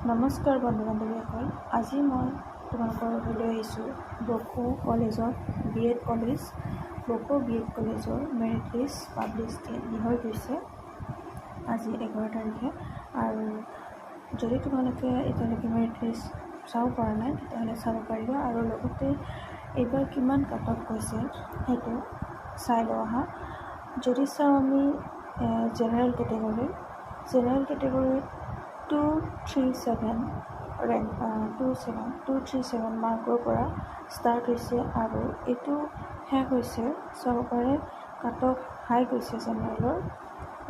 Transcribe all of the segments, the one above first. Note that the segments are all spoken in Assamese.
নমস্কাৰ বন্ধু বান্ধৱীসকল, আজি মই তোমালোকৰ লৈ আহিছোঁ বকো কলেজত BEd কলেজ বকো BEd কলেজৰ মেৰিট লিষ্ট পাব্লিছ হৈ গৈছে আজি 11 তাৰিখে। আৰু যদি তোমালোকে এতিয়ালৈকে মেৰিট লিষ্ট চাব পৰা নাই তেতিয়াহ'লে চাব পাৰিবা, আৰু লগতে এইবাৰ কিমান কাট অফ গৈছে সেইটো চাই লওঁ আহা। যদি চাওঁ আমি জেনেৰেল কেটেগৰীত 237 ৰেংক 237 মাৰ্কৰ পৰা ষ্টাৰ্ট হৈছে, আৰু এইটো শেষ হৈছে চাব পাৰে কাট অফ হাই গৈছে জেনেৰেলৰ।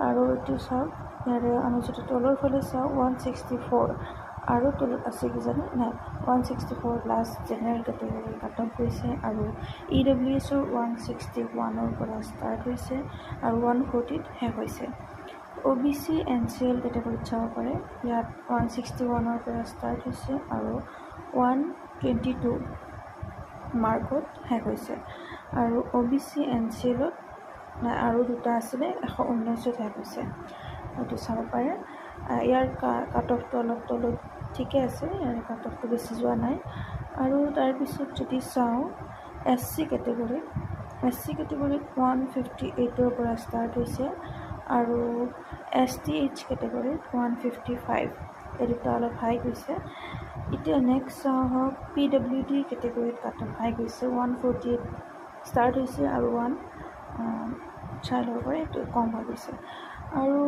আৰু এইটো চাওক, ইয়াৰে আমি যদি তলৰ ফালে চাওঁ 164, আৰু তলত আছে কিজানি নাই, 164 লাষ্ট জেনেৰেল কেটেগৰীৰ কাট অফ গৈছে। আৰু EWSৰ 161ৰ পৰা ষ্টাৰ্ট হৈছে আৰু 140ত শেষ হৈছে। OBC NCL কেটেগৰীত চাব পাৰে, ইয়াত 161ৰ পৰা ষ্টাৰ্ট হৈছে আৰু 122 মাৰ্কত শেষ হৈছে। আৰু OBC NCLত নাই, আৰু দুটা আছিলে 119ত শেষ হৈছে, এইটো চাব পাৰে। ইয়াৰ কাট অফটো অলপ তলত ঠিকে আছে, ইয়াৰ কাট অফটো বেছি যোৱা নাই। আৰু তাৰপিছত যদি চাওঁ SC কেটেগৰীত 158ৰ পৰা ষ্টাৰ্ট হৈছে, আৰু STH কেটেগৰীত 155, এই দুটা অলপ হাই গৈছে। এতিয়া নেক্সট চাওঁ হওক PWD কেটেগৰীত কাট অফ হাই গৈছে, 148 ষ্টাৰ্ট হৈছে আৰু চাই ল'ব পাৰে এইটো কম হৈ গৈছে। আৰু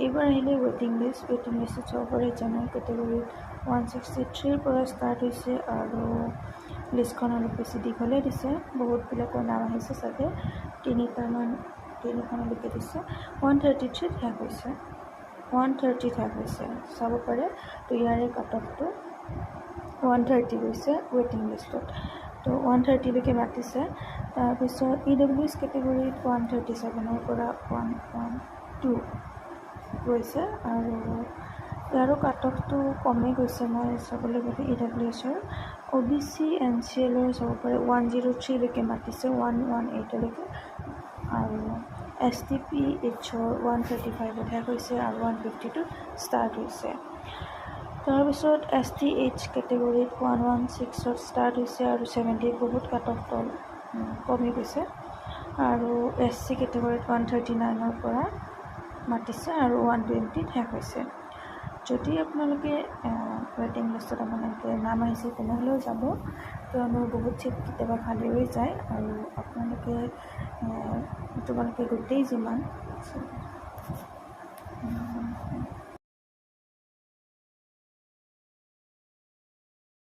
এইবাৰ আহিলে ৱেইটিং লিষ্টত চাব পাৰে। জেনেৰেল কেটেগৰীত 163ৰ পৰা ষ্টাৰ্ট হৈছে, আৰু লিষ্টখন অলপ বেছি দীঘলে দিছে, বহুতবিলাকৰ নাম আহিছে চাগে, তিনিখনলৈকে দিছে। 133ত শেষ হৈছে, 130ত শেষ হৈছে চাব পাৰে। তো ইয়াৰে কাট অফটো 130 গৈছে ৱেইটিং লিষ্টত, তো 130লৈকে মাতিছে। তাৰপিছত EWS কেটেগৰীত 137ৰ পৰা 112 গৈছে, আৰু ইয়াৰো কাট অফটো কমেই গৈছে মই চাবলৈ গ'লে। EWSৰ OBC NCLৰ চাব পাৰে 103লৈকে মাতিছে, 118লৈকে। আৰু STPHৰ 135ত শেষ হৈছে আৰু 152ত ষ্টাৰ্ট হৈছে। তাৰপিছত STH কেটেগৰীত 116ত ষ্টাৰ্ট হৈছে আৰু 70ত বহুত কাট অফ কমি গৈছে। আৰু SC কেটেগৰীত 139ৰ পৰা মাতিছে আৰু 120ত শেষ হৈছে। যদি আপোনালোকে ৱেইটিং লিষ্টত আপোনালোকে নাম আহিছে তেনেহ'লেও যাব, কিয়নো বহুত চিট কেতিয়াবা খালী হৈ যায়, আৰু আপোনালোকে গোটেই যিমান